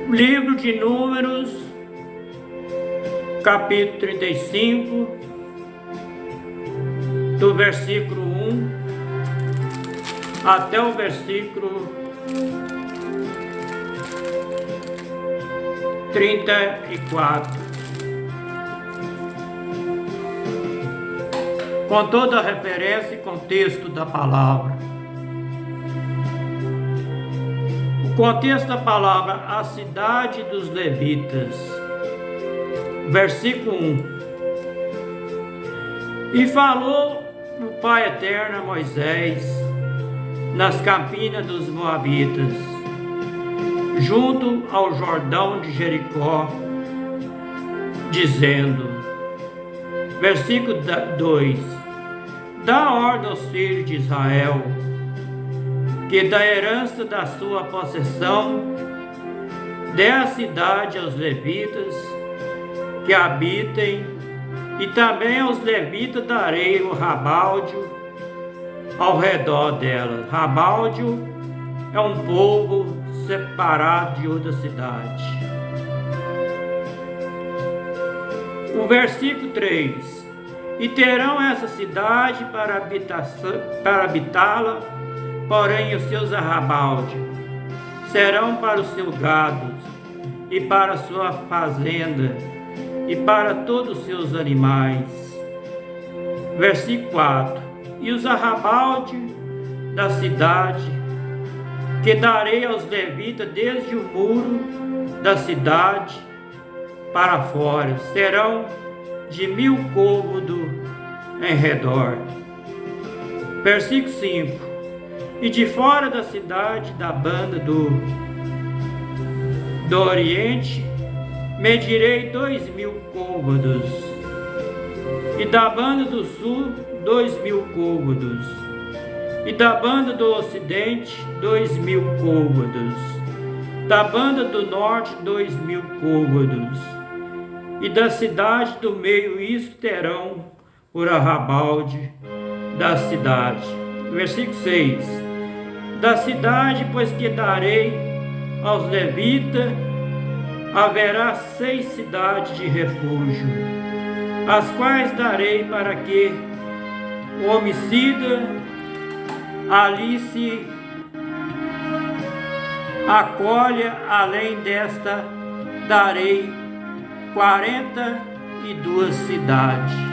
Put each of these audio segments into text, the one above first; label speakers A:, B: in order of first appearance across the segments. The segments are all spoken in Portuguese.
A: Livro de Números, capítulo 35, do versículo 1 até o versículo 34. Com toda a referência e contexto da palavra. O contexto da palavra, a cidade dos levitas. Versículo 1. E falou o Pai Eterno a Moisés nas campinas dos Moabitas, junto ao Jordão de Jericó, dizendo, versículo 2: Dá ordem aos filhos de Israel, que da herança da sua possessão dê a cidade aos levitas que habitem, e também aos levitas darei o rabáldio ao redor dela. Rabáldio é um povo separado de outra cidade. O versículo 3: E terão essa cidade para habitá-la, porém os seus arrabaldes serão para os seus gados, e para a sua fazenda, e para todos os seus animais. Versículo 4: E os arrabaldes da cidade, que darei aos levitas desde o muro da cidade para fora, serão de 1000 côvados em redor. Versículo 5: E de fora da cidade, da banda do Oriente, medirei 2000 côvados, e da banda do sul, 2000 côvados, e da banda do ocidente, 2000 côvados, da banda do norte, 2000 côvados, e da cidade do meio, isso terão por arrabalde da cidade. Versículo 6: Da cidade, pois que darei aos levitas, haverá 6 cidades de refúgio, as quais darei para que o homicida ali se acolha. Além desta, darei 42 cidades.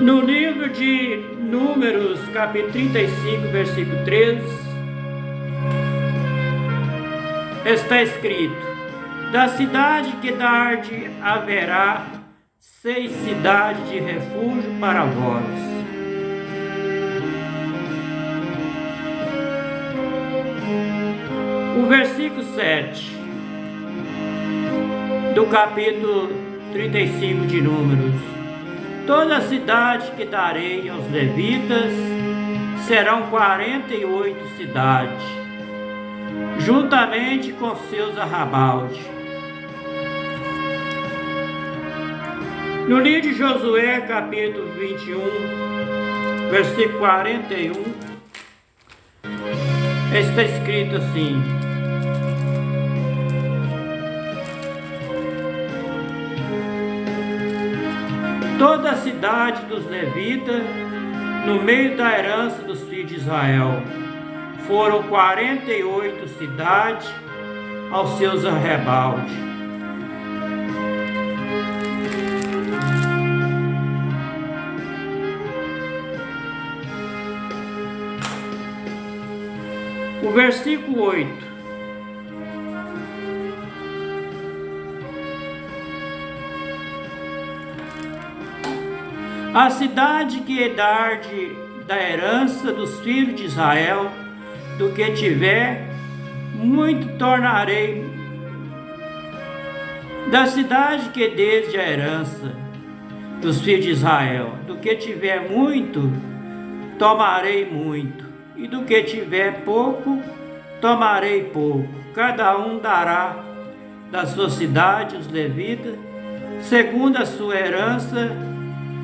A: No livro de Números, capítulo 35, versículo 13, está escrito: Da cidade que darde haverá 6 cidades de refúgio para vós. O versículo 7 do capítulo 35 de Números: Toda a cidade que darei aos levitas serão 48 cidades, juntamente com seus arrabaldes. No livro de Josué, capítulo 21, versículo 41, está escrito assim: Toda a cidade dos levitas, no meio da herança dos filhos de Israel, foram 48 cidades aos seus arrabaldes. O versículo 8: A cidade que darde da herança dos filhos de Israel, do que tiver, muito tornarei Da cidade que desde a herança dos filhos de Israel, do que tiver muito, tomarei muito, e do que tiver pouco, tomarei pouco. Cada um dará da sua cidade os levitas, segundo a sua herança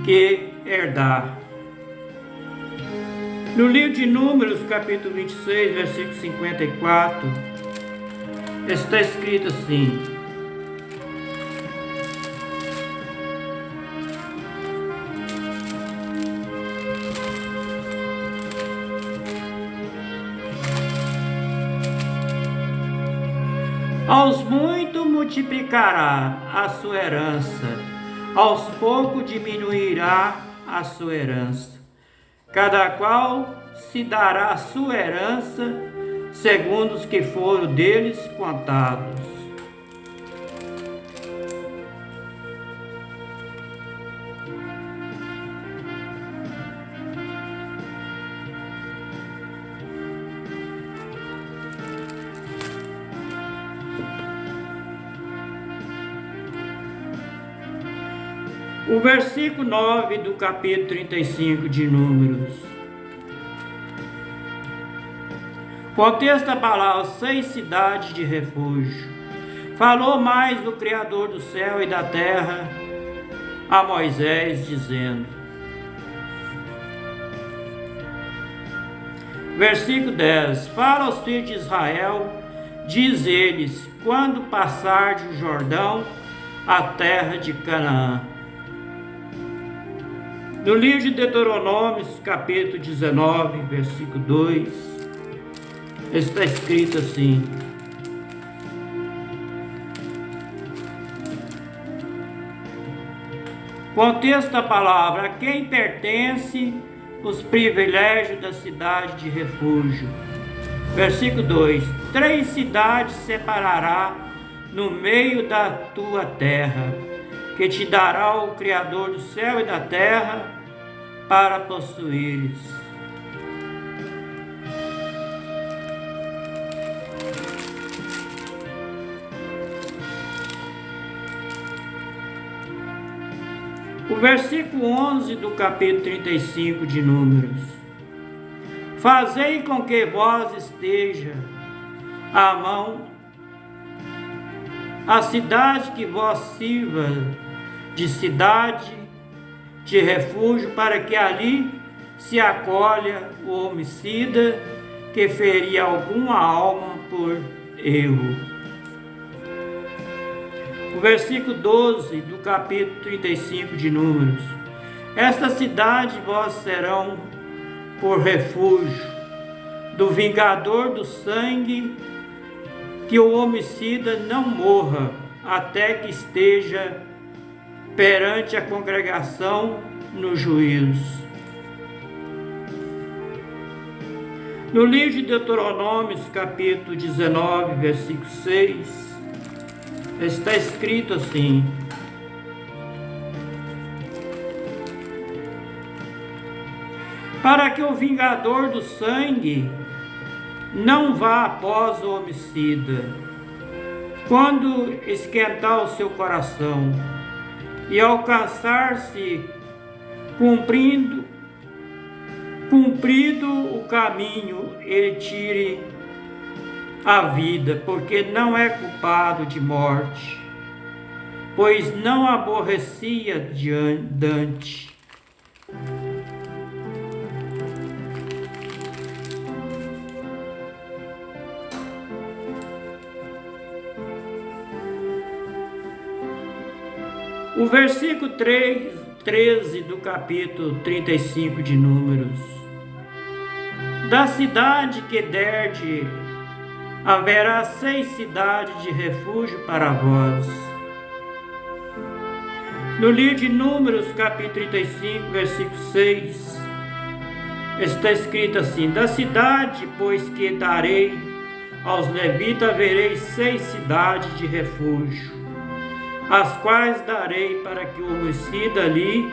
A: que herdar. No livro de Números, capítulo 26, versículo 54, está escrito assim: aos muitos multiplicará a sua herança, aos poucos diminuirá a sua herança. Cada qual se dará a sua herança, segundo os que foram deles contados. O versículo 9 do capítulo 35 de Números. Contexto da palavra 6 cidades de refúgio. Falou mais o Criador do céu e da terra a Moisés, dizendo. Versículo 10. Fala aos filhos de Israel, diz eles, quando passardes o Jordão, a terra de Canaã. No livro de Deuteronômio, capítulo 19, versículo 2, está escrito assim: contexto da palavra: a quem pertence os privilégios da cidade de refúgio. Versículo 2: 3 cidades separará no meio da tua terra, que te dará o Criador do céu e da terra para possuires. O versículo 11 do capítulo 35 de Números. Fazei com que vós esteja à mão a cidade que vós sirva de cidade de refúgio, para que ali se acolha o homicida que feria alguma alma por erro. O versículo 12 do capítulo 35 de Números. Esta cidade vós serão por refúgio do vingador do sangue, que o homicida não morra até que esteja perante a congregação no juízo. No livro de Deuteronômio, capítulo 19, versículo 6, está escrito assim: para que o vingador do sangue não vá após o homicida, quando esquentar o seu coração e alcançar-se cumprido o caminho, ele tire a vida, porque não é culpado de morte, pois não aborrecia Dante. O versículo 13 do capítulo 35 de Números. Da cidade que derde, haverá 6 cidades de refúgio para vós. No livro de Números, capítulo 35, versículo 6, está escrito assim: da cidade, pois que darei aos levitas, haverei 6 cidades de refúgio, as quais darei para que o homicida ali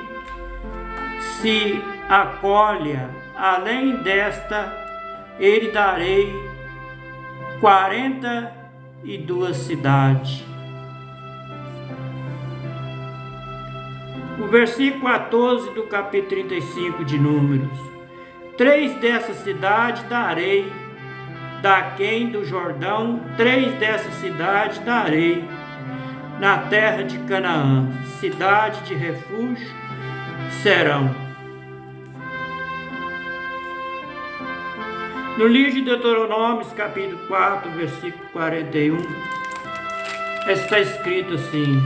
A: se acolha. Além desta, ele darei 42 cidades. O versículo 14 do capítulo 35 de Números. 3 dessas cidades darei, daquém do Jordão, 3 dessas cidades darei, na terra de Canaã, cidade de refúgio serão. No livro de Deuteronômio, capítulo 4, versículo 41, está escrito assim: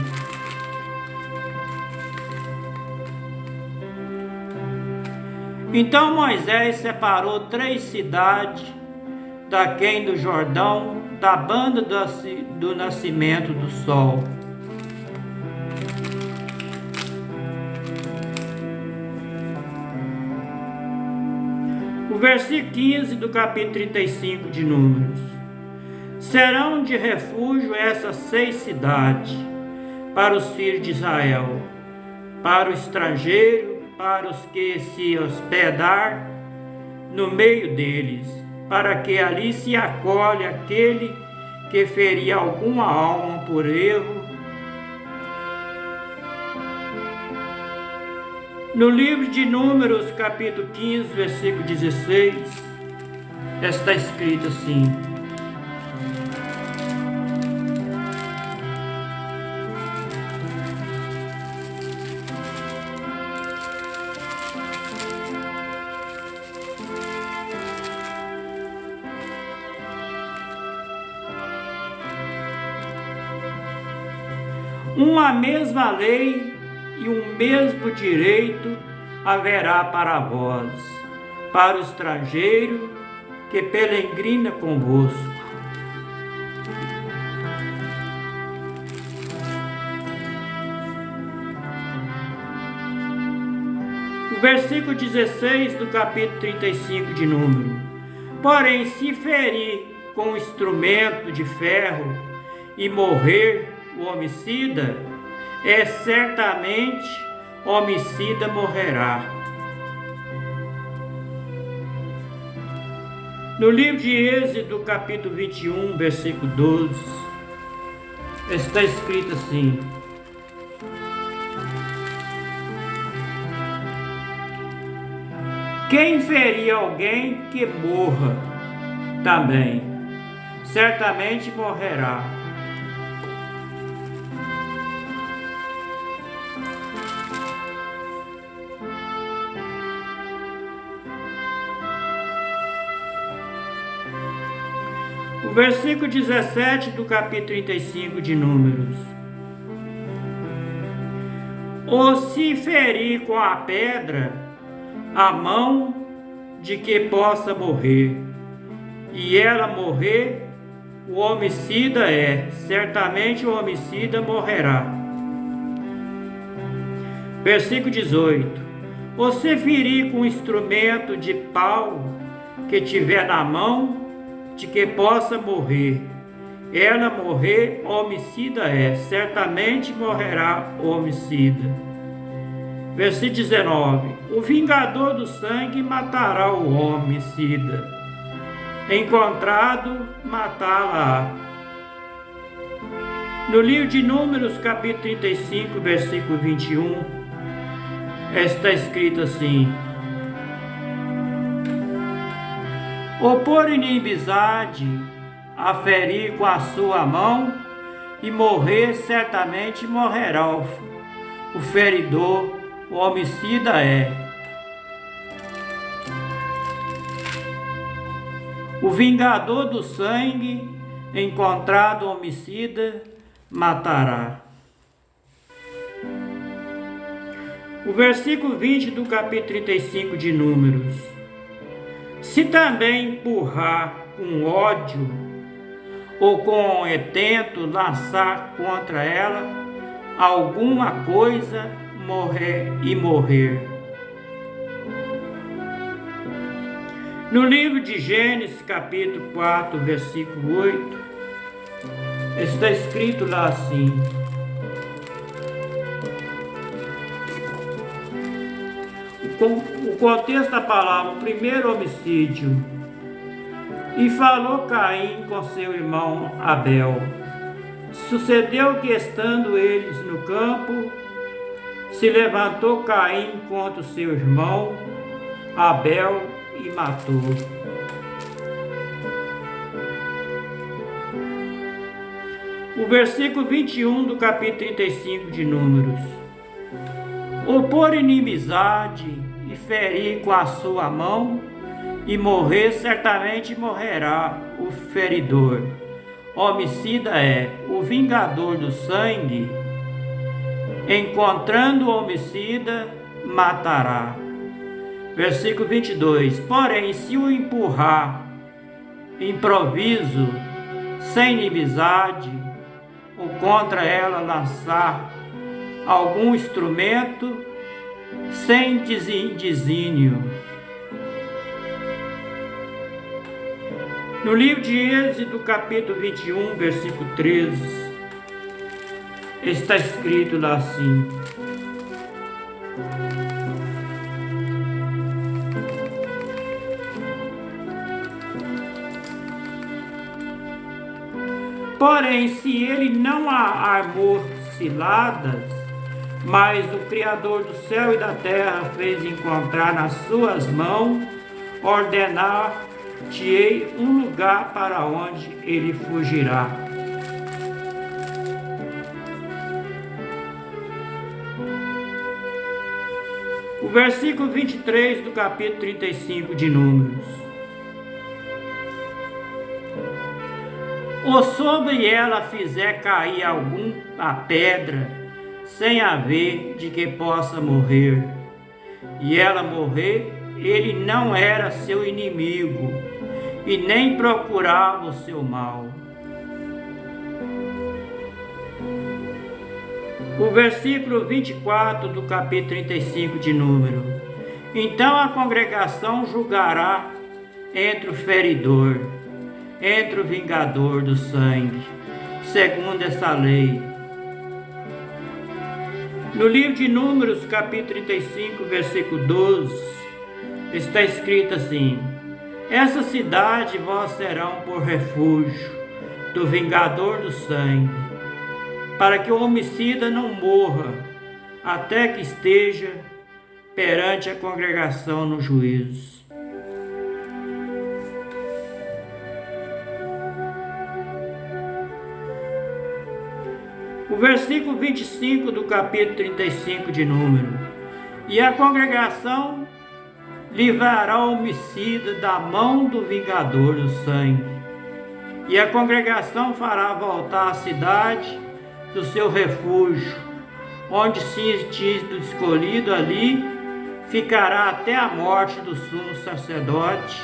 A: Então Moisés separou 3 cidades daquém do Jordão, da banda do nascimento do sol. O versículo 15 do capítulo 35 de Números. Serão de refúgio essas 6 cidades para os filhos de Israel, para o estrangeiro, para os que se hospedar no meio deles, para que ali se acolhe aquele que ferir alguma alma por erro. No livro de Números, capítulo 15, versículo 16, está escrito assim: Uma mesma lei e um mesmo direito haverá para vós, para o estrangeiro que peregrina convosco. O versículo 16 do capítulo 35 de Número. Porém, se ferir com instrumento de ferro e morrer o homicida, certamente homicida morrerá. No livro de Êxodo, capítulo 21, versículo 12, está escrito assim: Quem ferir alguém que morra também, certamente morrerá. O versículo 17 do capítulo 35 de Números. Ou se ferir com a pedra a mão de que possa morrer, e ela morrer, o homicida certamente o homicida morrerá. Versículo 18. Ou se ferir com instrumento de pau que tiver na mão, de que possa morrer, ela morrer, homicida certamente morrerá o homicida. Versículo 19. O vingador do sangue matará o homicida, encontrado, matá-la. No livro de Números, capítulo 35, versículo 21, está escrito assim: Ou por inimizade a ferir com a sua mão e morrer, certamente morrerá o feridor, o homicida O vingador do sangue, encontrado homicida, matará. O versículo 20 do capítulo 35 de Números. Se também empurrar com ódio ou com intento lançar contra ela alguma coisa, morrer. No livro de Gênesis, capítulo 4, versículo 8, está escrito lá assim: o contexto da palavra, o primeiro homicídio. E falou Caim com seu irmão Abel. Sucedeu que, estando eles no campo, se levantou Caim contra o seu irmão Abel e matou. O versículo 21 do capítulo 35 de Números. Opor inimizade e ferir com a sua mão, e morrer, certamente morrerá o feridor. Homicida é o vingador do sangue, encontrando o homicida, matará. Versículo 22. Porém, se o empurrar, improviso, sem inimizade, ou contra ela lançar algum instrumento, sem desígnio. No livro de Êxodo, capítulo 21, versículo 13, está escrito lá assim: porém, se ele não armou ciladas, mas o Criador do céu e da terra fez encontrar nas suas mãos, ordenar-te-ei um lugar para onde ele fugirá. O versículo 23 do capítulo 35 de Números. Ou sobre ela fizer cair alguma pedra, sem haver de que possa morrer, e ela morrer, ele não era seu inimigo, e nem procurava o seu mal. O versículo 24 do capítulo 35 de Número. Então a congregação julgará entre o feridor, entre o vingador do sangue, segundo essa lei. No livro de Números, capítulo 35, versículo 12, está escrito assim: essa cidade vós serão por refúgio do vingador do sangue, para que o homicida não morra, até que esteja perante a congregação no juízo. O versículo 25 do capítulo 35 de Número. E a congregação livrará o homicida da mão do vingador do sangue. E a congregação fará voltar a cidade do seu refúgio, onde se tinha escolhido, ali ficará até a morte do sumo sacerdote,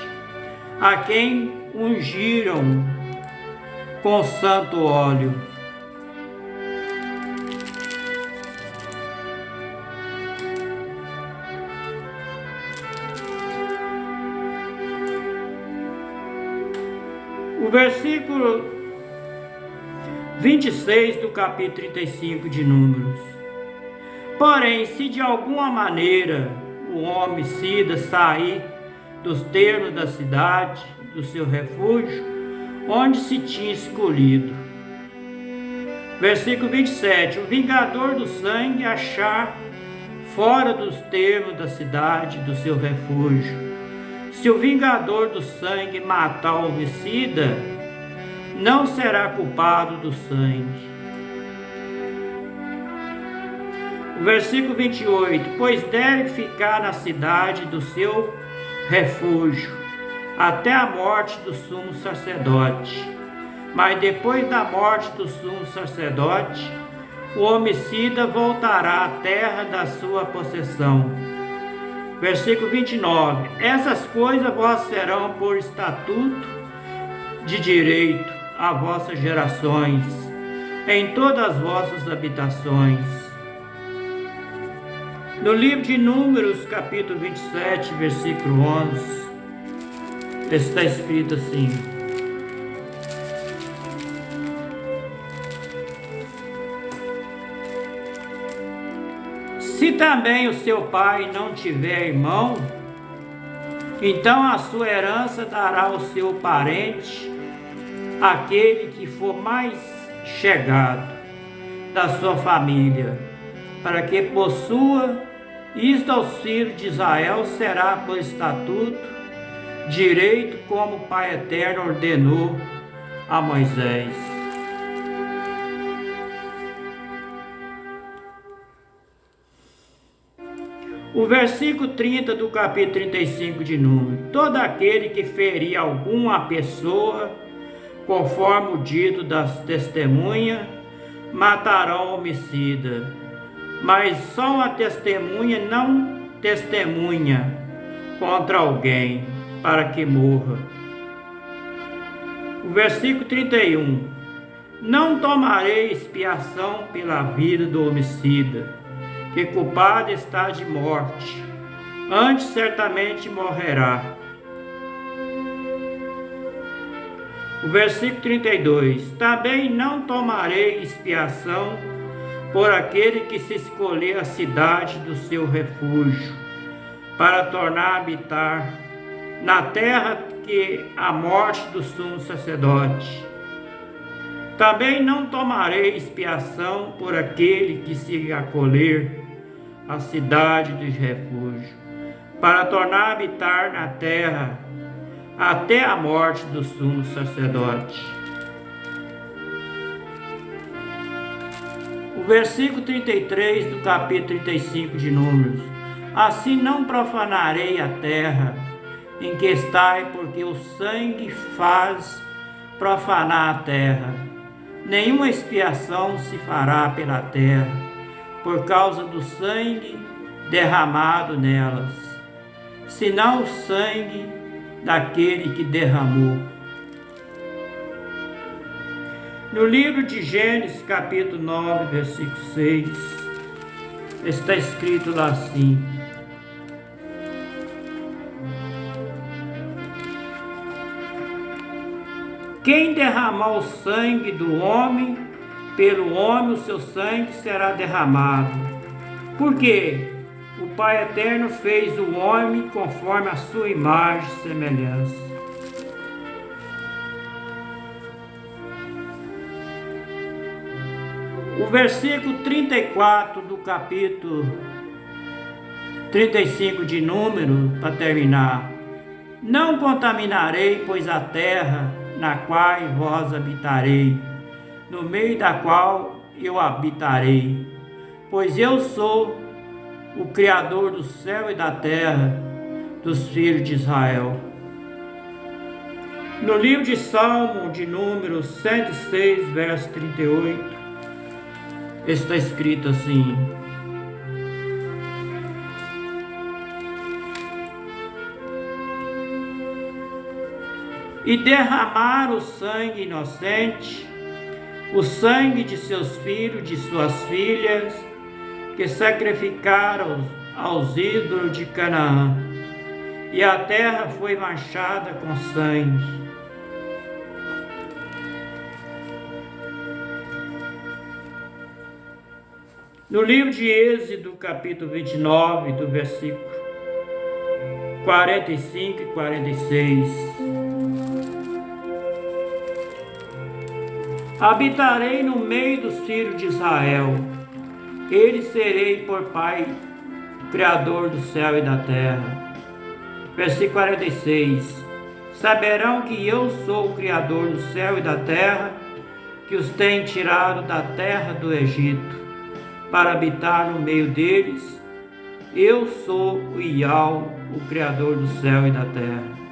A: a quem ungiram com santo óleo. O versículo 26 do capítulo 35 de Números. Porém, se de alguma maneira o homicida sair dos termos da cidade, do seu refúgio, onde se tinha escolhido. Versículo 27. O vingador do sangue achar fora dos termos da cidade, do seu refúgio. Se o vingador do sangue matar o homicida, não será culpado do sangue. O versículo 28. Pois deve ficar na cidade do seu refúgio, até a morte do sumo sacerdote. Mas depois da morte do sumo sacerdote, o homicida voltará à terra da sua possessão. Versículo 29. Essas coisas vós serão por estatuto de direito a vossas gerações, em todas as vossas habitações. No livro de Números, capítulo 27, versículo 11, está escrito assim: se também o seu pai não tiver irmão, então a sua herança dará ao seu parente, aquele que for mais chegado da sua família, para que possua. Isto aos filhos de Israel será por estatuto, direito, como o Pai Eterno ordenou a Moisés. O versículo 30 do capítulo 35 de Números: todo aquele que ferir alguma pessoa, conforme o dito das testemunhas, matarão o homicida. Mas só uma testemunha não testemunha contra alguém, para que morra. O versículo 31: não tomarei expiação pela vida do homicida, que culpado está de morte, antes certamente morrerá. O versículo 32: também não tomarei expiação por aquele que se escolher a cidade do seu refúgio, para tornar a habitar na terra que a morte do sumo sacerdote. Também não tomarei expiação por aquele que se acolher a cidade dos refúgios, para tornar a habitar na terra até a morte do sumo sacerdote. O versículo 33 do capítulo 35 de Números: assim não profanarei a terra em que estai, porque o sangue faz profanar a terra. Nenhuma expiação se fará pela terra, por causa do sangue derramado nelas, senão o sangue daquele que derramou. No livro de Gênesis, capítulo 9, versículo 6, está escrito lá assim: quem derramar o sangue do homem, pelo homem o seu sangue será derramado. Porque o Pai Eterno fez o homem conforme a sua imagem e semelhança. O versículo 34 do capítulo 35 de Números, para terminar: não contaminarei, pois a terra na qual vós habitarei, no meio da qual eu habitarei, pois eu sou o Criador do céu e da terra, dos filhos de Israel. No livro de Salmo de Números 106, verso 38, está escrito assim: e derramar o sangue inocente, o sangue de seus filhos, de suas filhas, que sacrificaram aos ídolos de Canaã, e a terra foi manchada com sangue. No livro de Êxodo, capítulo 29, do versículo 45 e 46: habitarei no meio dos filhos de Israel, eles serei por Pai, Criador do céu e da terra. Versículo 46: saberão que eu sou o Criador do céu e da terra, que os tenho tirado da terra do Egito, para habitar no meio deles. Eu sou o Iau, o Criador do céu e da terra.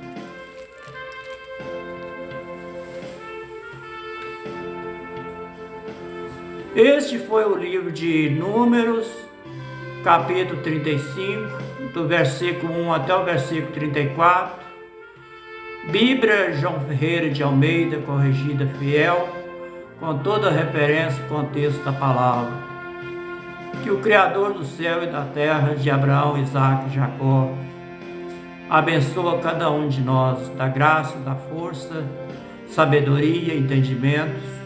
A: Este foi o livro de Números, capítulo 35, do versículo 1 até o versículo 34. Bíblia João Ferreira de Almeida, corrigida fiel, com toda a referência e contexto da palavra. Que o Criador do céu e da terra, de Abraão, Isaque e Jacó, abençoa cada um de nós, da graça, da força, sabedoria e entendimentos,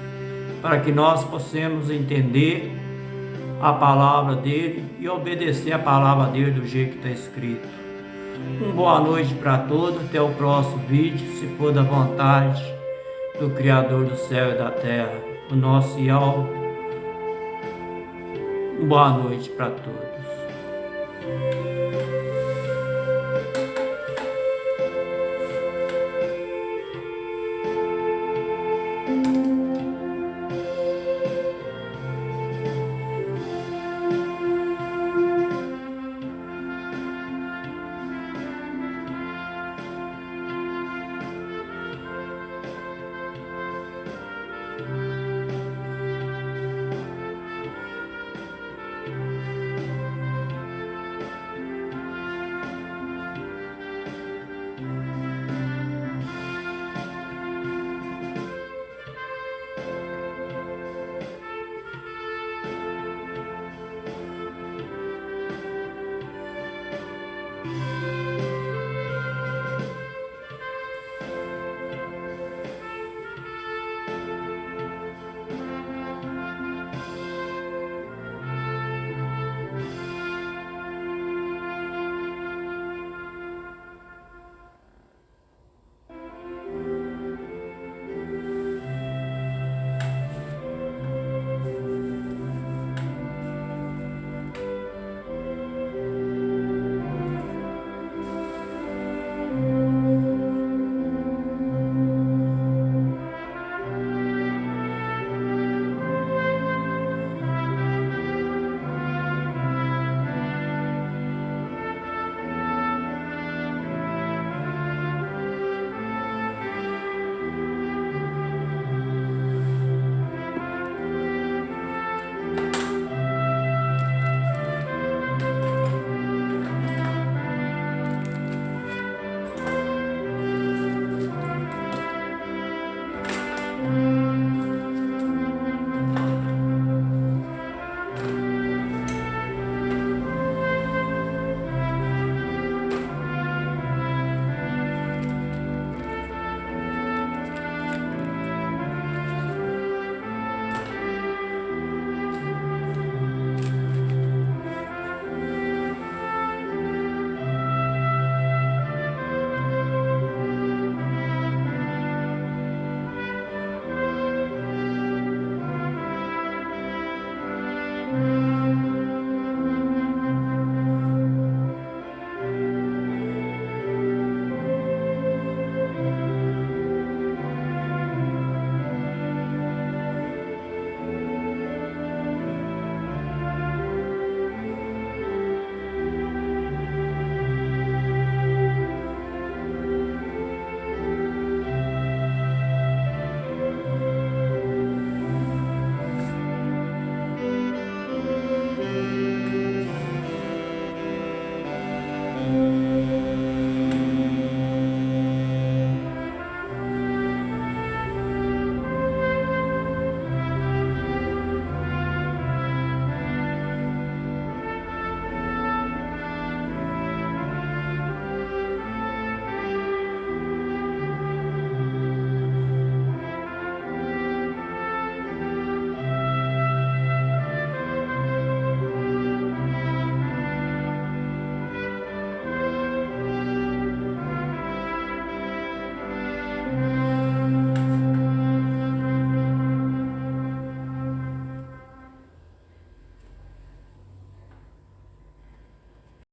A: para que nós possamos entender a palavra dele e obedecer a palavra dele do jeito que está escrito. Uma boa noite para todos, até o próximo vídeo, se for da vontade do Criador do céu e da terra, o nosso Iau, Boa noite para todos.